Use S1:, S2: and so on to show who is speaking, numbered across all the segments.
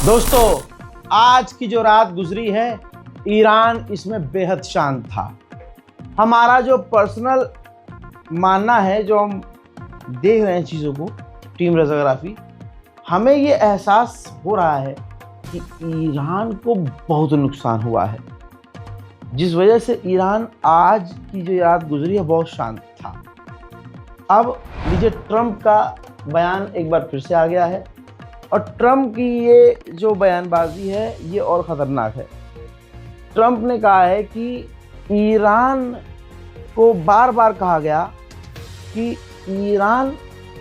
S1: दोस्तों, आज की जो रात गुजरी है, ईरान इसमें बेहद शांत था। हमारा जो पर्सनल मानना है, जो हम देख रहे हैं चीज़ों को, टीम रज़ाग्राफी, हमें ये एहसास हो रहा है कि ईरान को बहुत नुकसान हुआ है, जिस वजह से ईरान आज की जो रात गुजरी है बहुत शांत था। अब लीजिए, ट्रंप का बयान एक बार फिर से आ गया है और ट्रंप की ये जो बयानबाजी है ये और ख़तरनाक है। ट्रंप ने कहा है कि ईरान को बार बार कहा गया कि ईरान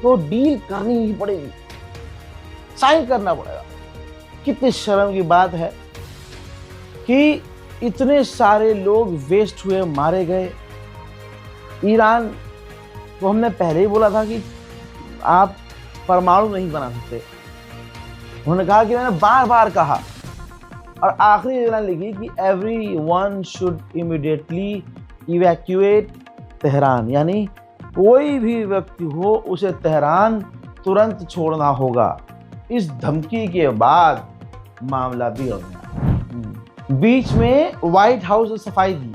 S1: को डील करनी ही पड़ेगी, साइन करना पड़ेगा। कितनी शर्म की बात है कि इतने सारे लोग वेस्ट हुए, मारे गए। ईरान को हमने पहले ही बोला था कि आप परमाणु नहीं बना सकते। उन्होंने कहा कि मैंने बार बार कहा, और आखिरी लाइन लिखी कि everyone should immediately evacuate Tehran, यानी कोई भी व्यक्ति हो उसे तेहरान तुरंत छोड़ना होगा। इस धमकी के बाद मामला बिगड़ गया। बीच में व्हाइट हाउस ने सफाई दी।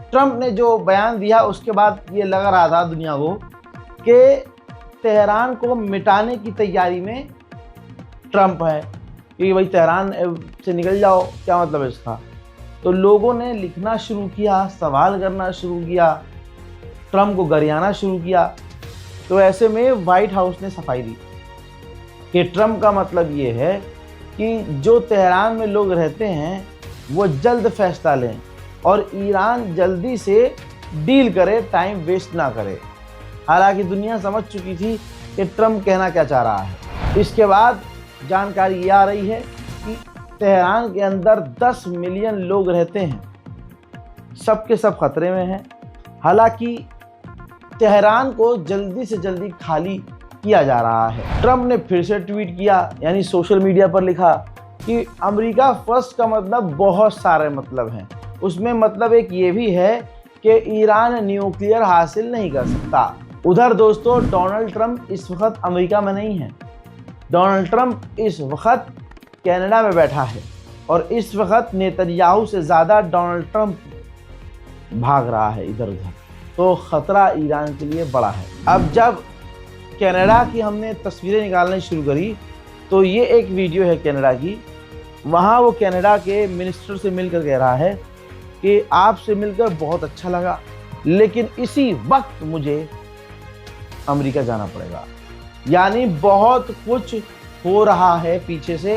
S1: ट्रंप ने जो बयान दिया उसके बाद ये लग रहा था दुनिया को कि तेहरान को मिटाने की तैयारी में ट्रंप है, कि भाई तेहरान से निकल जाओ, क्या मतलब है इसका। तो लोगों ने लिखना शुरू किया, सवाल करना शुरू किया, ट्रंप को गरियाना शुरू किया। तो ऐसे में व्हाइट हाउस ने सफाई दी कि ट्रंप का मतलब ये है कि जो तेहरान में लोग रहते हैं वो जल्द फैसला लें और ईरान जल्दी से डील करे, टाइम वेस्ट ना करे। हालांकि दुनिया समझ चुकी थी कि ट्रंप कहना क्या चाह रहा है। इसके बाद जानकारी ये आ रही है कि तेहरान के अंदर 10 मिलियन लोग रहते हैं, सबके सब खतरे में हैं। हालांकि तेहरान को जल्दी से जल्दी खाली किया जा रहा है। ट्रंप ने फिर से ट्वीट किया, यानी सोशल मीडिया पर लिखा कि अमेरिका फर्स्ट का मतलब बहुत सारे मतलब हैं। उसमें मतलब एक ये भी है कि ईरान न्यूक्लियर हासिल नहीं कर सकता। उधर दोस्तों, डोनाल्ड ट्रंप इस वक्त अमेरिका में नहीं है। डोनाल्ड ट्रंप इस वक्त कनाडा में बैठा है और इस वक्त नेतन्याहू से ज़्यादा डोनाल्ड ट्रंप भाग रहा है इधर उधर। तो ख़तरा ईरान के लिए बड़ा है। अब जब कनाडा की हमने तस्वीरें निकालनी शुरू करी तो ये एक वीडियो है कनाडा की। वहाँ वो कनाडा के मिनिस्टर से मिलकर कह रहा है कि आपसे मिलकर बहुत अच्छा लगा, लेकिन इसी वक्त मुझे अमेरिका जाना पड़ेगा। यानी बहुत कुछ हो रहा है पीछे से।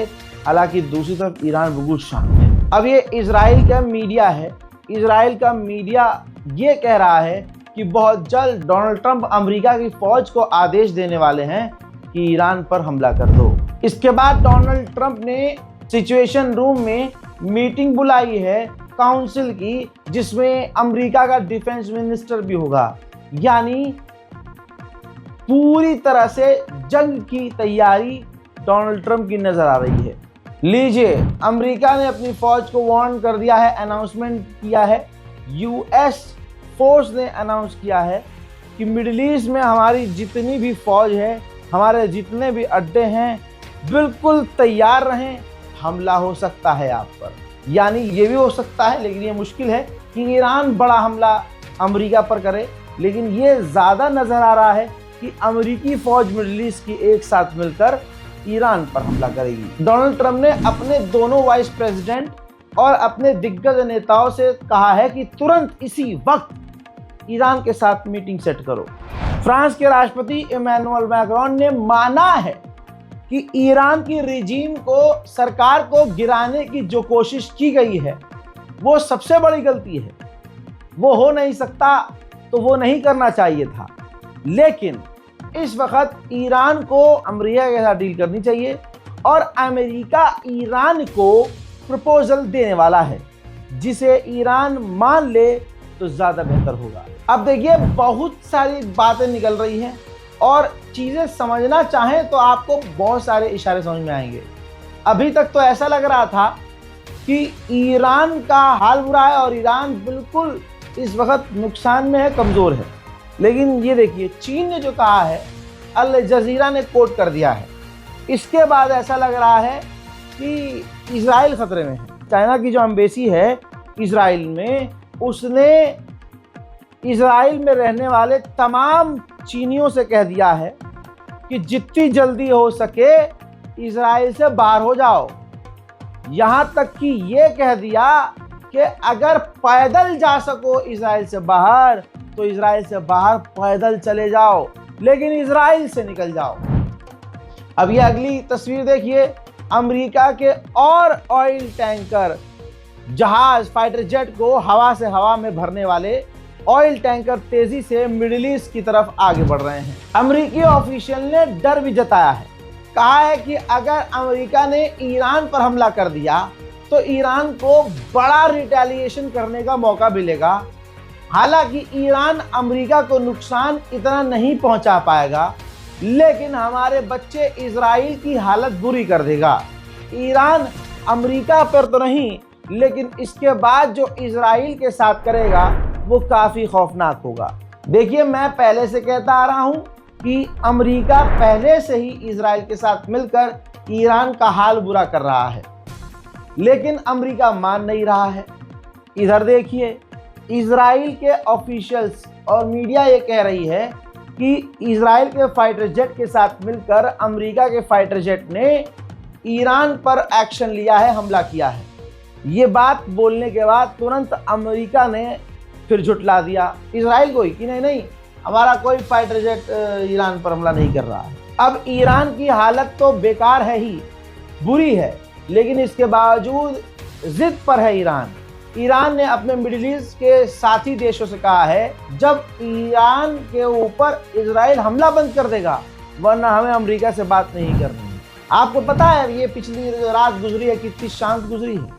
S1: हालांकि दूसरी तरफ ईरान बिल्कुल शांत है। अब ये इजराइल का मीडिया है, इजराइल का मीडिया ये कह रहा है कि बहुत जल्द डोनाल्ड ट्रंप अमेरिका की फौज को आदेश देने वाले हैं कि ईरान पर हमला कर दो। इसके बाद डोनाल्ड ट्रंप ने सिचुएशन रूम में मीटिंग बुलाई है काउंसिल की, जिसमें अमेरिका का डिफेंस मिनिस्टर भी होगा। यानी पूरी तरह से जंग की तैयारी डोनाल्ड ट्रंप की नजर आ रही है। लीजिए, अमेरिका ने अपनी फौज को वार्न कर दिया है, अनाउंसमेंट किया है। यूएस फोर्स ने अनाउंस किया है कि मिडिल ईस्ट में हमारी जितनी भी फौज है, हमारे जितने भी अड्डे हैं, बिल्कुल तैयार रहें, हमला हो सकता है आप पर। यानी ये भी हो सकता है, लेकिन ये मुश्किल है कि ईरान बड़ा हमला अमेरिका पर करे। लेकिन ये ज़्यादा नज़र आ रहा है कि अमेरिकी फौज मिडिल ईस्ट की एक साथ मिलकर ईरान पर हमला करेगी। डोनाल्ड ट्रंप ने अपने दोनों वाइस प्रेसिडेंट और अपने दिग्गज नेताओं से कहा है कि तुरंत इसी वक्त ईरान के साथ मीटिंग सेट करो। फ्रांस के राष्ट्रपति इमैनुअल मैक्रोन ने माना है कि ईरान की रिजीम को, सरकार को गिराने की जो कोशिश की गई है वो सबसे बड़ी गलती है। वो हो नहीं सकता, तो वो नहीं करना चाहिए था। लेकिन इस वक्त ईरान को अमेरिका के साथ डील करनी चाहिए और अमेरिका ईरान को प्रपोजल देने वाला है, जिसे ईरान मान ले तो ज़्यादा बेहतर होगा। अब देखिए, बहुत सारी बातें निकल रही हैं और चीज़ें समझना चाहें तो आपको बहुत सारे इशारे समझ में आएंगे। अभी तक तो ऐसा लग रहा था कि ईरान का हाल बुरा है और ईरान बिल्कुल इस वक्त नुकसान में है, कमज़ोर है। लेकिन ये देखिए, चीन ने जो कहा है, अल जजीरा ने कोट कर दिया है। इसके बाद ऐसा लग रहा है कि इजराइल खतरे में है। चाइना की जो एम्बेसी है इजराइल में, उसने इजराइल में रहने वाले तमाम चीनियों से कह दिया है कि जितनी जल्दी हो सके इजराइल से बाहर हो जाओ। यहां तक कि ये कह दिया कि अगर पैदल जा सको इजराइल से बाहर तो इजराइल से बाहर पैदल चले जाओ, लेकिन इजराइल से निकल जाओ। अब ये अगली तस्वीर देखिए, अमेरिका के और ऑयल टैंकर जहाज फाइटर जेट को हवा से हवा में भरने वाले ऑयल टैंकर तेजी से मिडिल ईस्ट की तरफ आगे बढ़ रहे हैं। अमेरिकी ऑफिशियल ने डर भी जताया है, कहा है कि अगर अमेरिका ने ईरान पर हमला कर दिया तो ईरान को बड़ा रिटेलिएशन करने का मौका मिलेगा। हालांकि ईरान अमेरिका को नुकसान इतना नहीं पहुंचा पाएगा, लेकिन हमारे बच्चे इजराइल की हालत बुरी कर देगा। ईरान अमेरिका पर तो नहीं, लेकिन इसके बाद जो इजराइल के साथ करेगा वो काफ़ी खौफनाक होगा। देखिए, मैं पहले से कहता आ रहा हूं कि अमेरिका पहले से ही इजराइल के साथ मिलकर ईरान का हाल बुरा कर रहा है, लेकिन अमेरिका मान नहीं रहा है। इधर देखिए, इजराइल के ऑफिशियल्स और मीडिया ये कह रही है कि इजराइल के फाइटर जेट के साथ मिलकर अमेरिका के फाइटर जेट ने ईरान पर एक्शन लिया है, हमला किया है। ये बात बोलने के बाद तुरंत अमेरिका ने फिर झुटला दिया इजराइल को ही कि नहीं, हमारा कोई फाइटर जेट ईरान पर हमला नहीं कर रहा है। अब ईरान की हालत तो बेकार है ही, बुरी है, लेकिन इसके बावजूद जिद पर है ईरान। ईरान ने अपने मिडिल ईस्ट के साथी देशों से कहा है, जब ईरान के ऊपर इजराइल हमला बंद कर देगा, वरना हमें अमेरिका से बात नहीं करनी है। आपको पता है ये पिछली रात गुजरी है, कितनी शांत गुजरी है।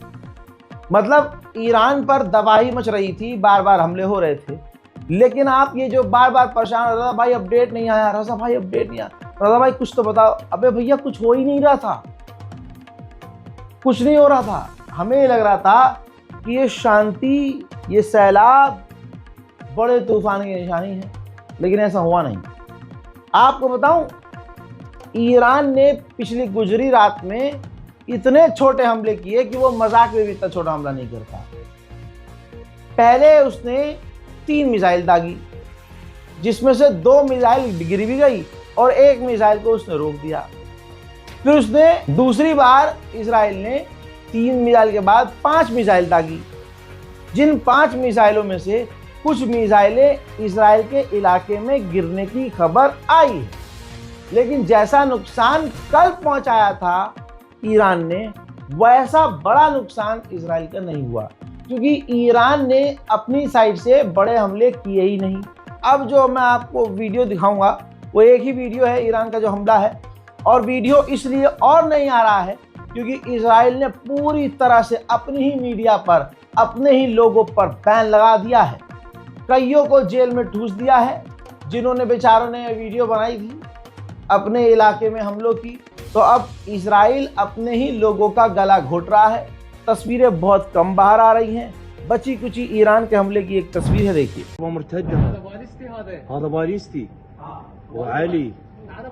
S1: मतलब ईरान पर दबाही मच रही थी, बार बार हमले हो रहे थे, लेकिन आप ये जो बार बार परेशान, रजा भाई अपडेट नहीं आया, रजा भाई अपडेट नहीं आया, रजा भाई कुछ तो बताओ। अबे भैया, कुछ हो ही नहीं रहा था, कुछ नहीं हो रहा था। हमें ये लग रहा था कि ये शांति, ये सैलाब बड़े तूफान की निशानी है, लेकिन ऐसा हुआ नहीं। आपको बताऊं, ईरान ने पिछली गुजरी रात में इतने छोटे हमले किए कि वो मजाक में भी इतना छोटा हमला नहीं करता। पहले उसने 3 मिसाइल दागी, जिसमें से 2 मिसाइल गिर भी गई और 1 मिसाइल को उसने रोक दिया। फिर उसने दूसरी बार इजराइल ने 3 मिसाइल के बाद 5 मिसाइल दागी, जिन 5 मिसाइलों में से कुछ मिसाइलें इजराइल के इलाके में गिरने की खबर आई है, लेकिन जैसा नुकसान कल पहुंचाया था ईरान ने, वैसा बड़ा नुकसान इजराइल का नहीं हुआ, क्योंकि ईरान ने अपनी साइड से बड़े हमले किए ही नहीं। अब जो मैं आपको वीडियो दिखाऊंगा वो एक ही वीडियो है ईरान का जो हमला है, और वीडियो इसलिए और नहीं आ रहा है क्योंकि इजराइल ने पूरी तरह से अपनी ही मीडिया पर, अपने ही लोगों पर बैन लगा दिया है। कईयों को जेल में ठूस दिया है जिन्होंने बेचारों ने वीडियो बनाई थी अपने इलाके में हमलों की। तो अब इजराइल अपने ही लोगों का गला घोट रहा है। तस्वीरें बहुत कम बाहर आ रही हैं। बची कुची ईरान के हमले की एक तस्वीर है, देखिए।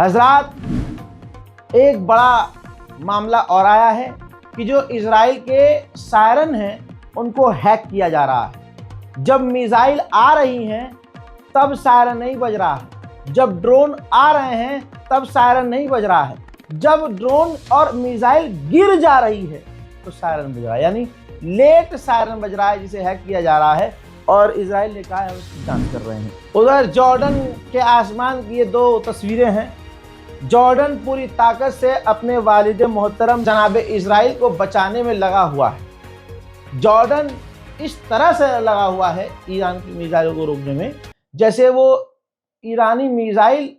S1: हजरात, एक बड़ा मामला और आया है कि जो इजराइल के सायरन हैं उनको हैक किया जा रहा है। जब मिसाइल आ रही हैं तब सायरन नहीं बज रहा है, जब ड्रोन आ रहे हैं तब सायरन नहीं बज रहा है, जब ड्रोन और मिसाइल गिर जा रही है तो सायरन बज रहा है, यानी लेट सायरन बज रहा है, जिसे हैक किया जा रहा है। और इजराइल ने कहा है उसकी जांच कर रहे हैं। उधर जॉर्डन के आसमान की ये 2 तस्वीरें हैं। जॉर्डन पूरी ताकत से अपने वालिद मोहतरम जनाबे इजराइल को बचाने में लगा हुआ है। जॉर्डन इस तरह से लगा हुआ है ईरान की मिसाइलों को रोकने में, जैसे वो ईरानी मिसाइल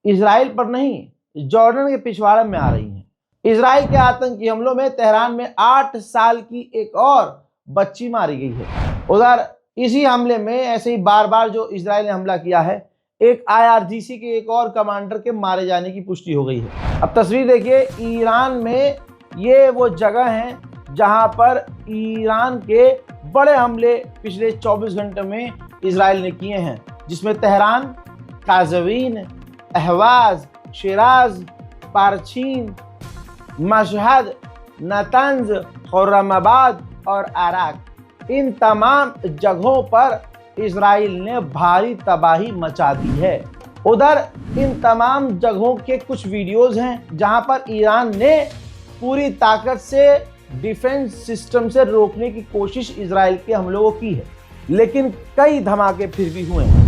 S1: इजराइल पर नहीं, जॉर्डन के पिछवाड़े में आ रही हैं। इजराइल के आतंकी हमलों में तेहरान में 8 साल की एक और बच्ची मारी गई है। उधर इसी हमले में ऐसे ही बार बार जो इजराइल ने हमला किया है, एक IRGC के एक और कमांडर के मारे जाने की पुष्टि हो गई है। अब तस्वीर देखिए, ईरान में ये वो जगह है जहां पर ईरान के बड़े हमले पिछले 24 घंटे में इजराइल ने किए हैं, जिसमें Tehran, काज़वीन, Ahvaz, Siraj, पारचीन, Mashhad, नतंज, Khorramabad और अराक, इन तमाम जगहों पर इजराइल ने भारी तबाही मचा दी है। उधर इन तमाम जगहों के कुछ वीडियोस हैं जहां पर ईरान ने पूरी ताकत से डिफेंस सिस्टम से रोकने की कोशिश इजराइल के हमलों को की है, लेकिन कई धमाके फिर भी हुए हैं।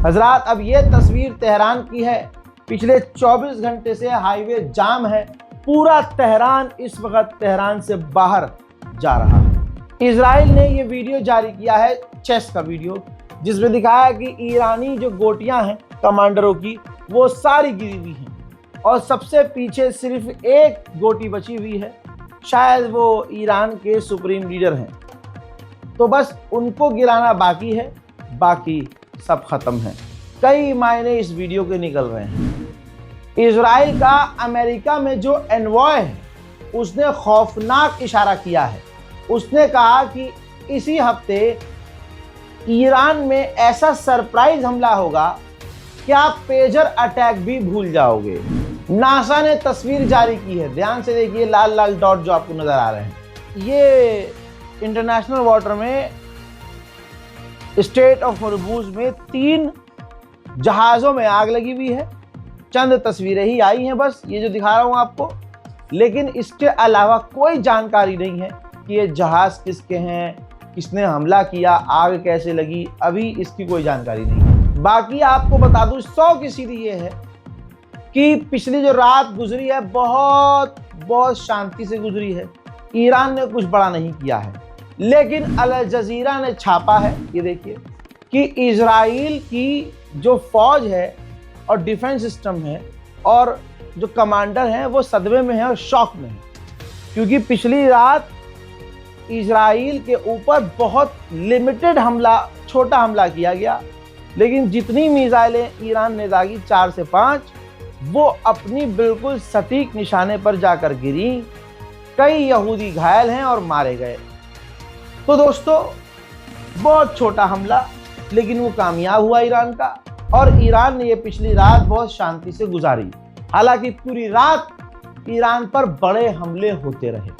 S1: हजरात, अब ये तस्वीर तेहरान की है। पिछले 24 घंटे से हाईवे जाम है। पूरा तेहरान इस वक्त तेहरान से बाहर जा रहा है। इजराइल ने ये वीडियो जारी किया है, चेस का वीडियो, जिसमें दिखाया कि ईरानी जो गोटियां हैं कमांडरों की, वो सारी गिरी हुई हैं और सबसे पीछे सिर्फ एक गोटी बची हुई है। शायद वो ईरान के सुप्रीम लीडर हैं, तो बस उनको गिराना बाकी है, बाकी सब खत्म है। कई मायने इस वीडियो के निकल रहे हैं। इजराइल का अमेरिका में जो एनवॉय है, उसने खौफनाक इशारा किया है। उसने कहा कि इसी हफ्ते ईरान में ऐसा सरप्राइज हमला होगा कि आप पेजर अटैक भी भूल जाओगे। नासा ने तस्वीर जारी की है, ध्यान से देखिए, लाल लाल डॉट जो आपको नजर आ रहे हैं। ये इंटरनेशनल वाटर में स्टेट ऑफ हॉर्मुज में 3 जहाज़ों में आग लगी हुई है। चंद तस्वीरें ही आई हैं बस, ये जो दिखा रहा हूं आपको, लेकिन इसके अलावा कोई जानकारी नहीं है कि ये जहाज़ किसके हैं, किसने हमला किया, आग कैसे लगी, अभी इसकी कोई जानकारी नहीं है। बाकी आपको बता दूं, 100 की सीधी ये है कि पिछली जो रात गुजरी है बहुत शांति से गुजरी है। ईरान ने कुछ बड़ा नहीं किया है, लेकिन अल जजीरा ने छापा है, ये देखिए, कि इजराइल की जो फौज है और डिफेंस सिस्टम है और जो कमांडर हैं वो सदमे में है और शॉक में है, क्योंकि पिछली रात इजराइल के ऊपर बहुत लिमिटेड हमला, छोटा हमला किया गया, लेकिन जितनी मिसाइलें ईरान ने दागी 4 से 5, वो अपनी बिल्कुल सटीक निशाने पर जाकर गिरी। कई यहूदी घायल हैं और मारे गए। तो दोस्तों, बहुत छोटा हमला, लेकिन वो कामयाब हुआ ईरान का, और ईरान ने ये पिछली रात बहुत शांति से गुजारी। हालांकि पूरी रात ईरान पर बड़े हमले होते रहे।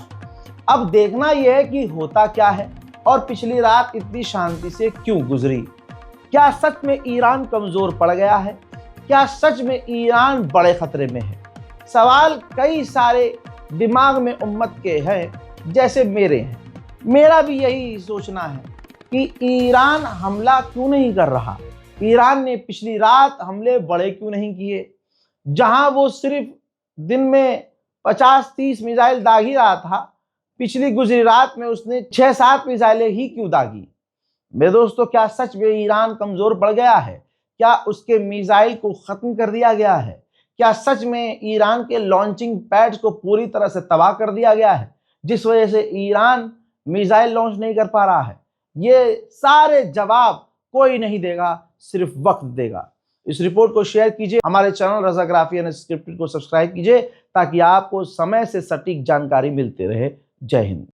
S1: अब देखना यह है कि होता क्या है और पिछली रात इतनी शांति से क्यों गुजरी। क्या सच में ईरान कमजोर पड़ गया है? क्या सच में ईरान बड़े खतरे में है? सवाल कई सारे दिमाग में उम्मत के हैं, जैसे मेरे हैं। मेरा भी यही सोचना है कि ईरान हमला क्यों नहीं कर रहा। ईरान ने पिछली रात हमले बड़े क्यों नहीं किए? जहां वो सिर्फ दिन में 50-30 मिसाइल दाग ही रहा था, पिछली गुजरी रात में उसने 6-7 मिसाइलें ही क्यों दागी? मेरे दोस्तों, क्या सच में ईरान कमजोर पड़ गया है? क्या उसके मिसाइल को खत्म कर दिया गया है? क्या सच में ईरान के लॉन्चिंग पैड्स को पूरी तरह से तबाह कर दिया गया है, जिस वजह से ईरान मिसाइल लॉन्च नहीं कर पा रहा है? ये सारे जवाब कोई नहीं देगा, सिर्फ वक्त देगा। इस रिपोर्ट को शेयर कीजिए, हमारे चैनल रज़ाग्राफी अनस्क्रिप्टेड को सब्सक्राइब कीजिए, ताकि आपको समय से सटीक जानकारी मिलती रहे। जय हिंद।